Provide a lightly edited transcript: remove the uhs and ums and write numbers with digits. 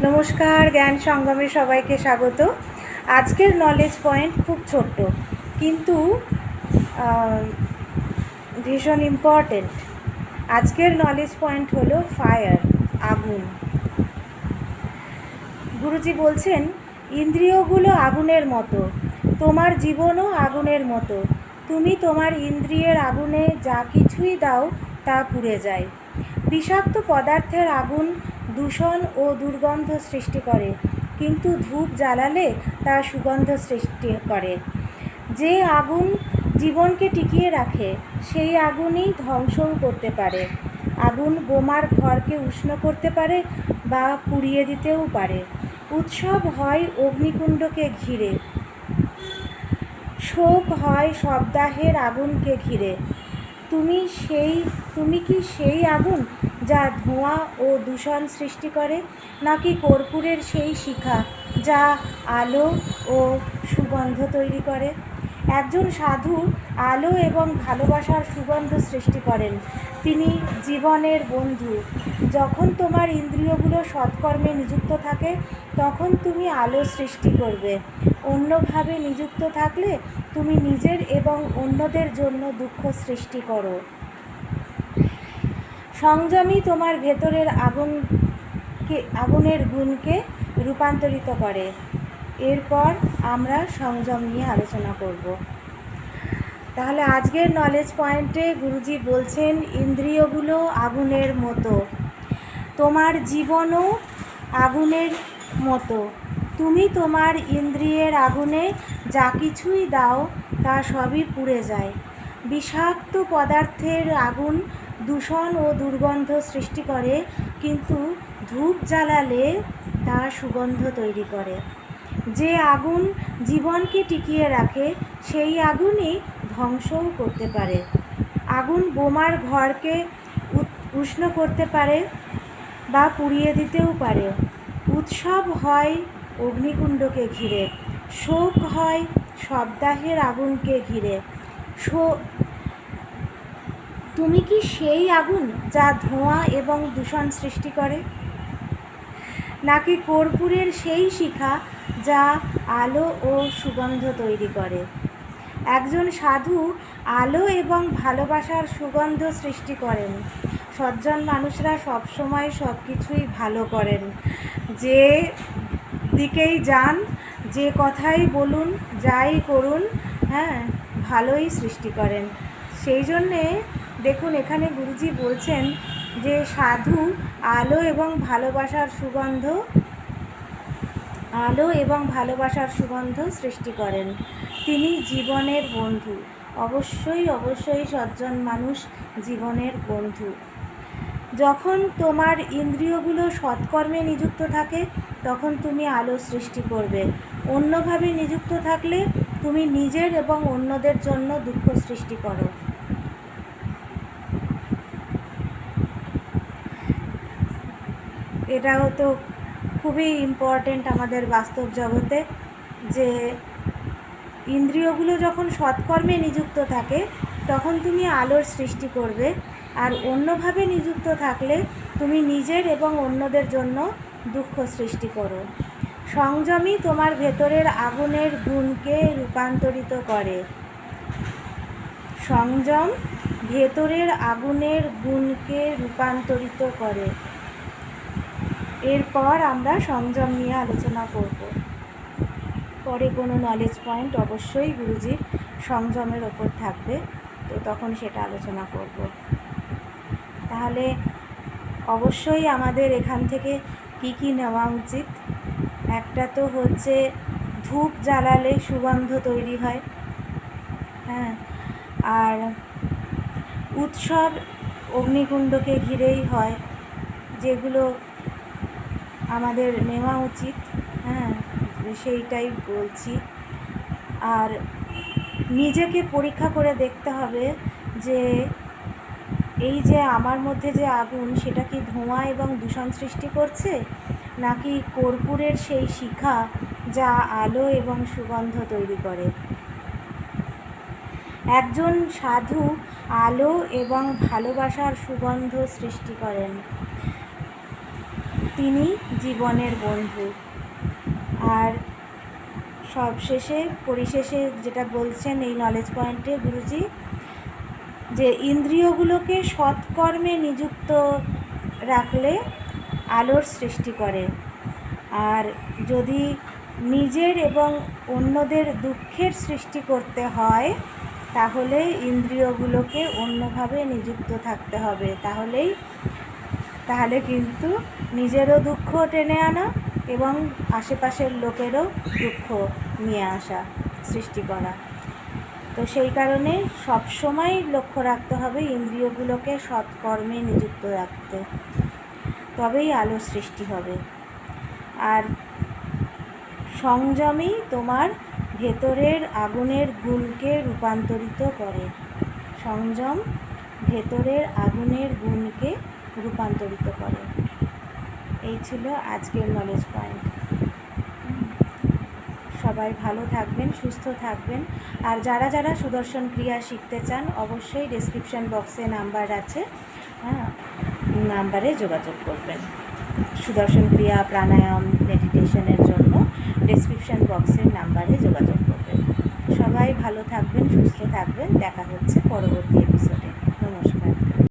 নমস্কার, জ্ঞান সঙ্গমে সবাইকে স্বাগত। আজকের নলেজ পয়েন্ট খুব ছোট্ট কিন্তু ভীষণ ইম্পর্টেন্ট। আজকের নলেজ পয়েন্ট হলো ফায়ার, আগুন। গুরুজি বলছেন, ইন্দ্রিয়গুলো আগুনের মতো, তোমার জীবনও আগুনের মতো। তুমি তোমার ইন্দ্রিয়ের আগুনে যা কিছুই দাও তা পুড়ে যায়। বিষাক্ত পদার্থের আগুন দূষণ ও দুর্গন্ধ সৃষ্টি করে, কিন্তু ধূপ জ্বালালে তা সুগন্ধ সৃষ্টি করে। যে আগুন জীবনকে টিকিয়ে রাখে সেই আগুনই ধ্বংসও করতে পারে। আগুন বোমার ঘরকে উষ্ণ করতে পারে বা পুড়িয়ে দিতেও পারে। উৎসব হয় অগ্নিকুণ্ডকে ঘিরে, শোক হয় শবদাহের আগুনকে ঘিরে। তুমি কি সেই আগুন যা ধোঁয়া ও দূষণ সৃষ্টি করে, নাকি কর্পূরের সেই শিখা যা আলো ও সুগন্ধ তৈরি করে? একজন সাধু আলো এবং ভালোবাসার সুগন্ধ সৃষ্টি করেন। তিনি জীবনের বন্ধু। যখন তোমার ইন্দ্রিয়গুলো সৎকর্মে নিযুক্ত থাকে তখন তুমি আলো সৃষ্টি করবে। অন্যভাবে নিযুক্ত থাকলে তুমি নিজের এবং অন্যদের জন্য দুঃখ সৃষ্টি করো। সংযমই তোমার ভেতরের আগুনের গুণকে রূপান্তরিত করে। এরপর আমরা সংযম নিয়ে আলোচনা করব। তাহলে আজকের নলেজ পয়েন্টে গুরুজি বলছেন, ইন্দ্রিয়গুলো আগুনের মতো, তোমার জীবনও আগুনের মতো। তুমি তোমার ইন্দ্রিয়ের আগুনে যা কিছুই দাও তা সবই পুড়ে যায়। বিষাক্ত পদার্থের আগুন দূষণ ও দুর্গন্ধ সৃষ্টি করে, কিন্তু ধূপ জ্বালালে তা সুগন্ধ তৈরি করে। যে আগুন জীবনকে টিকিয়ে রাখে সেই আগুনই ধ্বংসও করতে পারে। আগুন বোমার ঘরকে উষ্ণ করতে পারে বা পুড়িয়ে দিতেও পারে। উৎসব হয় অগ্নিকুণ্ডকে ঘিরে, শোক হয় শবদাহের আগুনকে ঘিরে। তুমি কি সেই আগুন যা ধোঁয়া এবং দূষণ সৃষ্টি করে, নাকি কর্পূরের সেই শিখা যা আলো ও সুগন্ধ তৈরি করে? একজন সাধু আলো এবং ভালোবাসার সুগন্ধ সৃষ্টি করেন। সজ্জন মানুষরা সবসময় সব কিছুই ভালো করেন। যে দিকেই যান, যে কথাই বলুন, যাই করুন, ভালোই সৃষ্টি করেন। সেই জন্যে দেখুন, এখানে গুরুজি বলছেন যে সাধু আলো এবং ভালোবাসার সুগন্ধ সৃষ্টি করেন। তিনি জীবনের বন্ধু। অবশ্যই সজ্জন মানুষ জীবনের বন্ধু। যখন তোমার ইন্দ্রিয়গুলো সৎকর্মে নিযুক্ত থাকে তখন তুমি আলো সৃষ্টি করবে। অন্যভাবে নিযুক্ত থাকলে তুমি নিজের এবং অন্যদের জন্য দুঃখ সৃষ্টি করো। এটাও তো খুবই ইম্পর্টেন্ট আমাদের বাস্তব জগতে, যে ইন্দ্রিয়গুলো যখন সৎকর্মে নিযুক্ত থাকে তখন তুমি আলোর সৃষ্টি করবে, আর অন্যভাবে নিযুক্ত থাকলে তুমি নিজের এবং অন্যদের জন্য দুঃখ সৃষ্টি করো। সংযমই তোমার ভেতরের আগুনের গুণকে রূপান্তরিত করে। সংযম ভেতরের আগুনের গুণকে রূপান্তরিত করে। এরপর আমরা সংযম নিয়ে আলোচনা করব। পরে কোনো নলেজ পয়েন্ট অবশ্যই গুরুজির সংযমের ওপর থাকবে, তো তখন সেটা আলোচনা করব। তাহলে অবশ্যই আমাদের এখান থেকে কি নেওয়া উচিত? একটা তো হচ্ছে ধূপ জ্বালালে সুগন্ধ তৈরি হয়, আর উৎসব অগ্নিকুণ্ডকে ঘিরেই হয়, যেগুলো আমাদের নেওয়া উচিত, সেইটাই বলছি। আর নিজেকে পরীক্ষা করে দেখতে হবে যে এই যে আমার মধ্যে যে আগুন, সেটা কি ধোঁয়া এবং দূষণ সৃষ্টি করছে, নাকি কর্পূরের সেই শিখা যা আলো এবং সুগন্ধ তৈরি করে? একজন সাধু আলো এবং ভালোবাসার সুগন্ধ সৃষ্টি করেন। তিনি জীবনের বন্ধু। আর সবশেষে পরিশেষে যেটা বলছেন এই নলেজ পয়েন্টে গুরুজি, যে ইন্দ্রিয়গুলোকে সৎকর্মে নিযুক্ত রাখলে আলোর সৃষ্টি করে। আর যদি নিজের এবং অন্যদের দুঃখের সৃষ্টি করতে হয় তাহলে ইন্দ্রিয়গুলোকে অন্যভাবে নিযুক্ত থাকতে হবে। তাহলে কিন্তু নিজেরও দুঃখ টেনে আনা এবং আশেপাশের লোকেরও দুঃখ নিয়ে আসা, সৃষ্টি করা। তো সেই কারণে সবসময় লক্ষ্য রাখতে হবে ইন্দ্রিয়গুলোকে সৎকর্মে নিযুক্ত রাখতে, তবেই আলো সৃষ্টি হবে। আর সংযমই তোমার ভেতরের আগুনের গুণকে রূপান্তরিত করে। সংযম ভেতরের আগুনের গুণকে রূপান্তরিত করে। এই ছিল আজকের নলেজ পয়েন্ট। সবাই ভালো থাকবেন, সুস্থ থাকবেন। আর যারা যারা সুদর্শন ক্রিয়া শিখতে চান অবশ্যই ডেসক্রিপশন বক্সে নাম্বার আছে, নাম্বারে যোগাযোগ করবেন। সুদর্শন ক্রিয়া, প্রাণায়াম, মেডিটেশনের জন্য ডেসক্রিপশন বক্সের নাম্বারে যোগাযোগ করবেন। সবাই ভালো থাকবেন, সুস্থ থাকবেন। দেখা হচ্ছে পরবর্তী এপিসোডে। নমস্কার।